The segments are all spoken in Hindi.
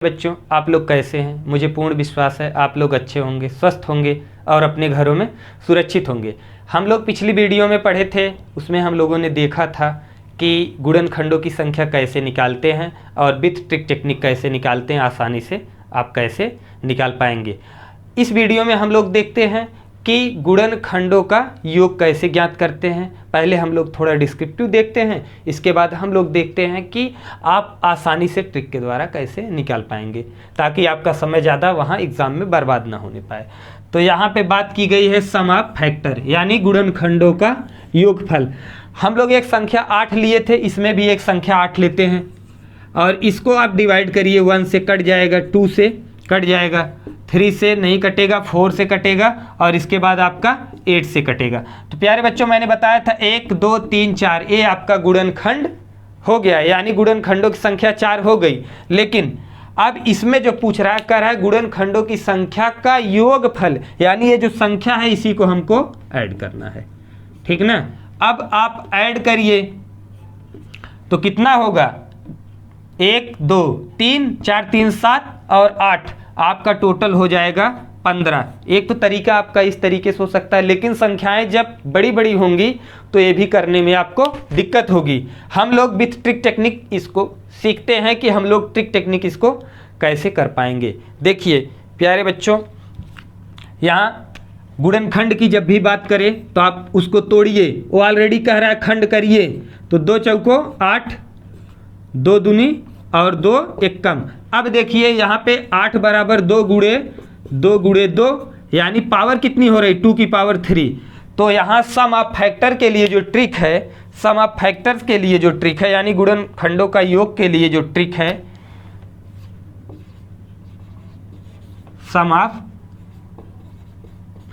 बच्चों, आप लोग कैसे हैं? मुझे पूर्ण विश्वास है आप लोग अच्छे होंगे, स्वस्थ होंगे और अपने घरों में सुरक्षित होंगे। हम लोग पिछली वीडियो में पढ़े थे, उसमें हम लोगों ने देखा था कि गुणनखंडों की संख्या कैसे निकालते हैं और विथ ट्रिक टेक्निक कैसे निकालते हैं, आसानी से आप कैसे निकाल पाएंगे। इस वीडियो में हम लोग देखते हैं कि गुणनखंडों का योग कैसे ज्ञात करते हैं। पहले हम लोग थोड़ा डिस्क्रिप्टिव देखते हैं, इसके बाद हम लोग देखते हैं कि आप आसानी से ट्रिक के द्वारा कैसे निकाल पाएंगे, ताकि आपका समय ज़्यादा वहाँ एग्ज़ाम में बर्बाद ना होने पाए। तो यहाँ पे बात की गई है सम ऑफ फैक्टर, यानी गुणनखंडों का योगफल। हम लोग एक संख्या 8 लिए थे, इसमें भी एक संख्या 8 लेते हैं और इसको आप डिवाइड करिए। 1 से कट जाएगा, 2 से कट जाएगा, 3 से नहीं कटेगा, 4 से कटेगा और इसके बाद आपका 8 से कटेगा। तो प्यारे बच्चों, मैंने बताया था 1 2 3 4 ये आपका गुणनखंड हो गया, यानी गुणनखंडों की संख्या 4 हो गई। लेकिन अब इसमें जो पूछ रहा है, कह रहा है गुणनखंडों की संख्या का योगफल, यानी ये जो संख्या है इसी को हमको ऐड करना है, ठीक ना। अब आप ऐड करिए तो कितना होगा, 1 2 3 4 3 7 और 8, आपका टोटल हो जाएगा 15। एक तो तरीका आपका इस तरीके से हो सकता है, लेकिन संख्याएं जब बड़ी बड़ी होंगी तो ये भी करने में आपको दिक्कत होगी। हम लोग विथ ट्रिक टेक्निक इसको सीखते हैं कि हम लोग ट्रिक टेक्निक इसको कैसे कर पाएंगे। देखिए प्यारे बच्चों, यहाँ गुणनखंड की जब भी बात करें तो आप उसको तोड़िए। वो ऑलरेडी कह रहा है खंड करिए, तो 2 चौको 8, 2 दूनी और 2 एक कम। अब देखिए यहाँ पे 8 बराबर 2 गुणे 2, यानी पावर कितनी हो रही, 2 की पावर 3। तो यहाँ सम ऑफ फैक्टर के लिए जो ट्रिक है, सम ऑफ फैक्टर्स के लिए जो ट्रिक है, यानी गुणनखंडों का योग के लिए जो ट्रिक है, सम ऑफ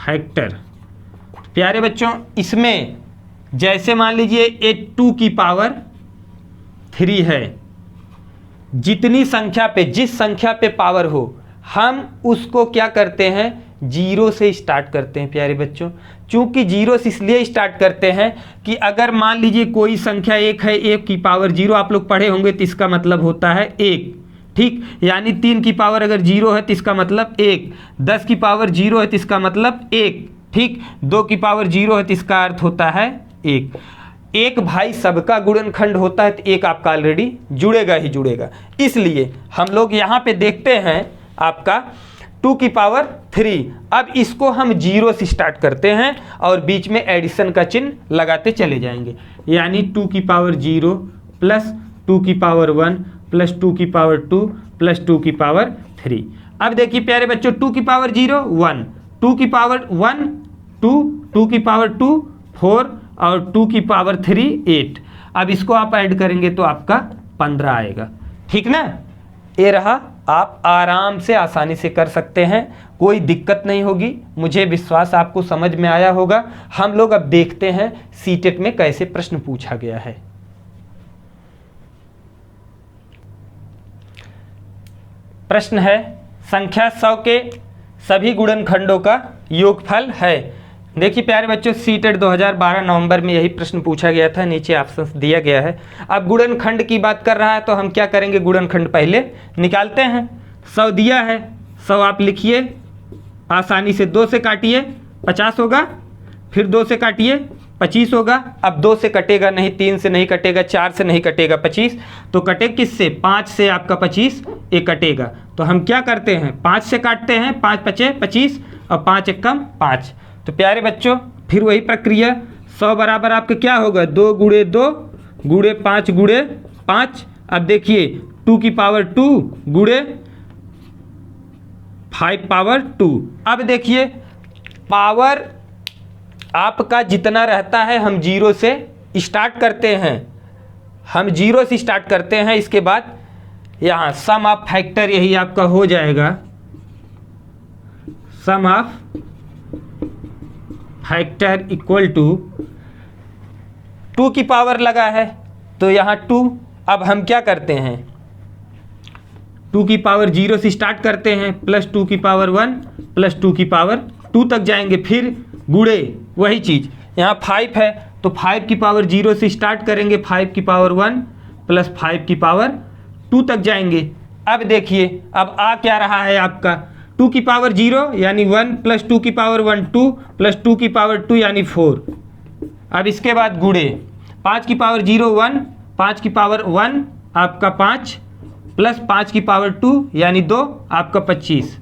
फैक्टर। प्यारे बच्चों, इसमें जैसे मान लीजिए ये 2 की पावर 3 है, जितनी संख्या पे, जिस संख्या पे पावर हो, हम उसको क्या करते हैं, 0 से स्टार्ट करते हैं। प्यारे बच्चों, चूंकि 0 से इसलिए स्टार्ट करते हैं कि अगर मान लीजिए कोई संख्या 1 है, 1 की पावर 0 आप लोग पढ़े होंगे, तो इसका मतलब होता है 1, ठीक। यानी 3 की पावर अगर 0 है तो इसका मतलब 1, 10 की पावर 0 है तो इसका मतलब 1, ठीक। 2 की पावर 0 है तो इसका अर्थ होता है 1। एक भाई सबका गुणनखंड होता है, तो एक आपका ऑलरेडी जुड़ेगा ही जुड़ेगा। इसलिए हम लोग यहाँ पे देखते हैं आपका 2 की पावर 3। अब इसको हम 0 से स्टार्ट करते हैं और बीच में एडिशन का चिन्ह लगाते चले जाएंगे, यानी 2 की पावर 0 प्लस 2 की पावर 1 प्लस 2 की पावर 2 प्लस 2 की पावर 3। अब देखिए प्यारे बच्चों, 2 की पावर 0 1, 2 की पावर 1 2, 2 की पावर 2 4 और 2 की पावर 3 8। अब इसको आप ऐड करेंगे तो आपका 15 आएगा, ठीक ना। ये रहा, आप आराम से आसानी से कर सकते हैं, कोई दिक्कत नहीं होगी। मुझे विश्वास आपको समझ में आया होगा। हम लोग अब देखते हैं सीटेट में कैसे प्रश्न पूछा गया है। प्रश्न है, संख्या 100 के सभी गुणनखंडों का योगफल है। देखिए प्यारे बच्चों, सीटेट 2012 नवंबर में यही प्रश्न पूछा गया था, नीचे ऑप्शंस दिया गया है। अब गुणनखंड की बात कर रहा है तो हम क्या करेंगे, गुणनखंड पहले निकालते हैं। 100 दिया है, 100 आप लिखिए आसानी से, 2 से काटिए 50 होगा, फिर 2 से काटिए 25 होगा। अब 2 से कटेगा नहीं, 3 से नहीं कटेगा, 4 से नहीं कटेगा 25, तो कटे किससे, 5 से आपका 25 ये कटेगा। तो हम क्या करते हैं, 5 से काटते हैं, 5 पचे 25 और 5 एक कम 5। तो प्यारे बच्चों, फिर वही प्रक्रिया, 100 बराबर आपका क्या होगा, 2 गुणे 2 गुणे 5 गुणे 5। अब देखिए 2 की पावर 2 गुणे 5 पावर 2। अब देखिए पावर आपका जितना रहता है, हम 0 से स्टार्ट करते हैं, हम 0 से स्टार्ट करते हैं। इसके बाद यहाँ सम ऑफ फैक्टर यही आपका हो जाएगा, सम ऑफ फैक्टर इक्वल टू 2 की पावर लगा है तो यहाँ 2। अब हम क्या करते हैं, 2 की पावर 0 से स्टार्ट करते हैं, प्लस 2 की पावर 1 प्लस 2 की पावर 2 तक जाएंगे, फिर गुणे वही चीज़। यहाँ 5 है तो 5 की पावर 0 से स्टार्ट करेंगे, 5 की पावर 1 प्लस 5 की पावर 2 तक जाएंगे। अब देखिए, अब आ क्या रहा है आपका 2 की पावर 0 यानी 1 प्लस 2 की पावर 1 2 प्लस 2 की पावर 2 यानी 4। अब इसके बाद गुणे 5 की पावर 0 1, 5 की पावर 1 आपका 5 प्लस 5 की पावर 2 यानी 2 आपका 25।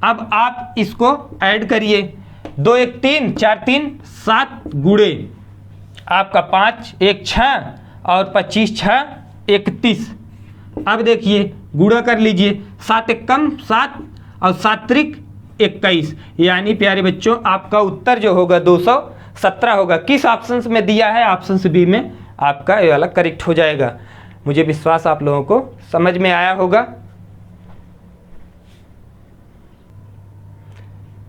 अब आप इसको ऐड करिए, 2 1 3 4 3 7 गुणे आपका 5 1 6 और 25 6 31। अब देखिए गुणा कर लीजिए, 7 1 कम 7 और 7 त्रिक 21, यानी प्यारे बच्चों आपका उत्तर जो होगा 217 होगा। किस ऑप्शन में दिया है? ऑप्शन बी में आपका ये वाला करेक्ट हो जाएगा। मुझे विश्वास आप लोगों को समझ में आया होगा।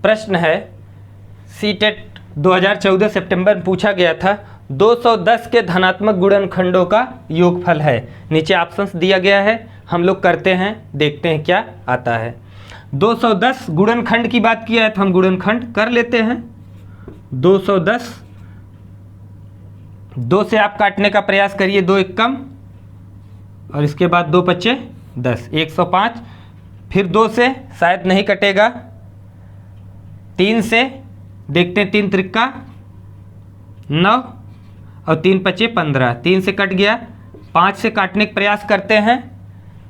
प्रश्न है सीटेट 2014 सितंबर में पूछा गया था, 210 के धनात्मक गुणनखंडों का योगफल है। नीचे ऑप्शंस दिया गया है, हम लोग करते हैं, देखते हैं क्या आता है। 210 गुणनखंड की बात किया है तो हम गुणनखंड कर लेते हैं। 210, 2 से आप काटने का प्रयास करिए, 2 1 कम और इसके बाद 2 बचे 10, 105। फिर 2 से शायद नहीं कटेगा, 3 से देखते हैं, 3 त्रिका 9 और 3 बचे 15, 3 से कट गया। 5 से काटने का प्रयास करते हैं,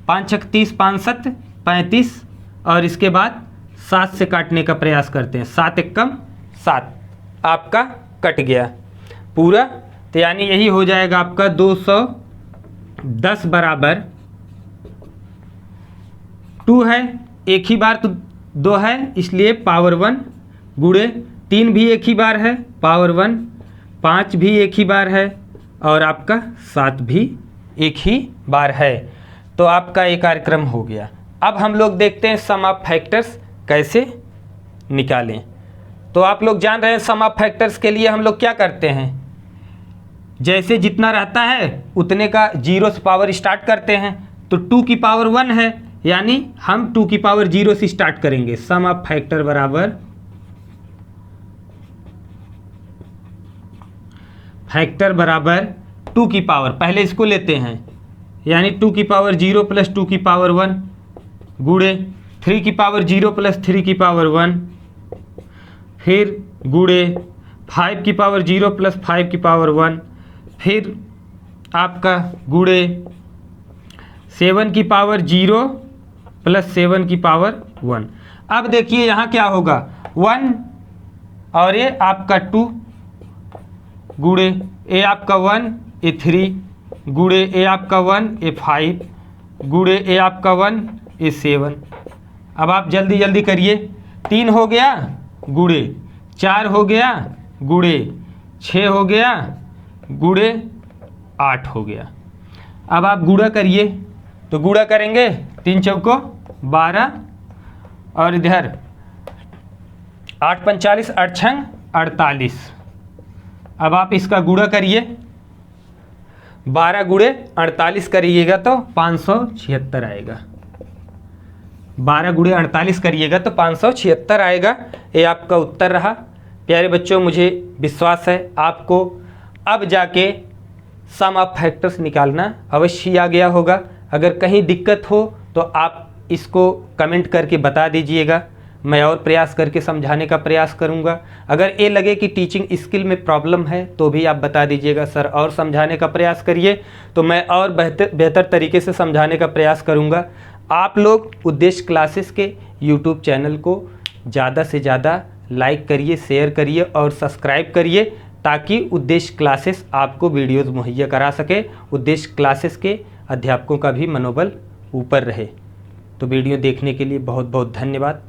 5 6 30 5 7 35 और इसके बाद 7 से काटने का प्रयास करते हैं, 7 1 कम 7 आपका कट गया पूरा। तो यानी यही हो जाएगा आपका 210 बराबर 2 है, एक ही बार तो 2 है इसलिए पावर 1 गुणे 3 भी एक ही बार है पावर 1, 5 भी एक ही बार है और आपका 7 भी एक ही बार है। तो आपका ये कार्यक्रम हो गया। अब हम लोग देखते हैं सम ऑफ फैक्टर्स कैसे निकालें। तो आप लोग जान रहे हैं सम ऑफ फैक्टर्स के लिए हम लोग क्या करते हैं, जैसे जितना रहता है उतने का 0 से पावर स्टार्ट करते हैं। तो 2 की पावर 1 है यानी हम 2 की पावर 0 से स्टार्ट करेंगे। सम ऑफ फैक्टर बराबर फैक्टर बराबर 2 की पावर, पहले इसको लेते हैं यानी 2 की पावर 0 प्लस 2 की पावर 1 गुणे 3 की पावर 0 प्लस 3 की पावर 1, फिर गुणे 5 की पावर 0 प्लस 5 की पावर 1, फिर आपका गुणे 7 की पावर 0 प्लस 7 की पावर 1। अब देखिए यहाँ क्या होगा, 1 और ये आपका 2 गुणे ए आपका 1 ए 3 गुणे ए आपका 1 ए 5 गुणे ए आपका 1 ए 7। अब आप जल्दी जल्दी करिए, 3 हो गया गुणे 4 हो गया गुणे 6 हो गया गुणे 8 हो गया। अब आप गुणा करिए, तो गुणा करेंगे 3 चौको 12 और इधर 8 45 8 छंग 48। अब आप इसका गुणा करिए, 12 गुणे 48 करिएगा तो 576 आएगा। 12 गुणे 48 करिएगा तो 576 आएगा। ये आपका उत्तर रहा। प्यारे बच्चों, मुझे विश्वास है आपको अब जाके सम ऑफ फैक्टर्स निकालना अवश्य आ गया होगा। अगर कहीं दिक्कत हो तो आप इसको कमेंट करके बता दीजिएगा, मैं और प्रयास करके समझाने का प्रयास करूंगा। अगर ये लगे कि टीचिंग स्किल में प्रॉब्लम है तो भी आप बता दीजिएगा, सर और समझाने का प्रयास करिए, तो मैं और बेहतर तरीके से समझाने का प्रयास करूंगा। आप लोग उद्देश्य क्लासेस के यूट्यूब चैनल को ज़्यादा से ज़्यादा लाइक करिए, शेयर करिए और सब्सक्राइब करिए, ताकि उद्देश्य क्लासेस आपको वीडियोज़ मुहैया करा सके, उद्देश्य क्लासेस के अध्यापकों का भी मनोबल ऊपर रहे। तो वीडियो देखने के लिए बहुत बहुत धन्यवाद।